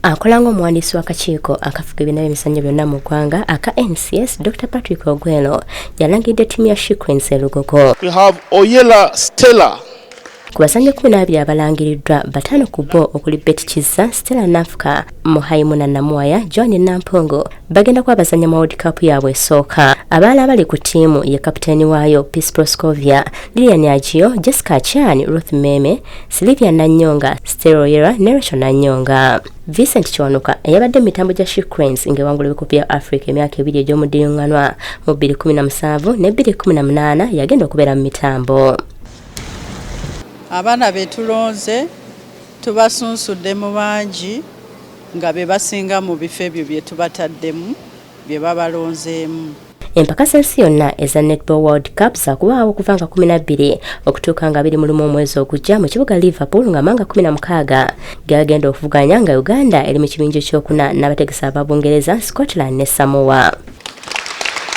akola ng'omuwandiisi w'akakiiko akafuga ebibiina by'emizannyo byonna mu ggwanga aka NCS Dr. Patrick Ogwelo yalangidde ttiimu ya Shikwensi e Lugogo. We have Oyela Stella. Ku bazannyi 12 abalangiriddwa 5 ku bo okuli Betty Kizza, Stella Nafuka, Muhaimuna Namuwaya, John Nampongo bagenda kwabazanya mu World Cup yaabwe esooka. Abaala abali ku ttiimu ye kapiteeni waayo Peace Proscovia, Lilian Agio, Jessica Chan, Ruth Meme, Sylvia Nanyonga, Stella Oyera ne Rachel Nanyonga. Vincent Chwanuka eyabadde mitambo gya Shikwensi ng'ewangula ebikopo bya Africa emyaka 2 egy'omuddiringanwa mu 2017 ne 2018 yagenda okubeera mu mitambo. Abaana betulonze tubasunsudde mu bangi nga be basinga mu bifo ebyo bye tubataddemu bye babalonzeemu. Empaka z'ensi yonna eza Netball World Cup zaakubaawo okuva nga 12 okutuuka nga 21 omwezi ogujja mu kibuga Liverpool nga manga 16 gagenda okuvuganya nga Uganda eri mu kibinja ekyokuna n'abategesi aba Bungereza, Scotland ne Samoa.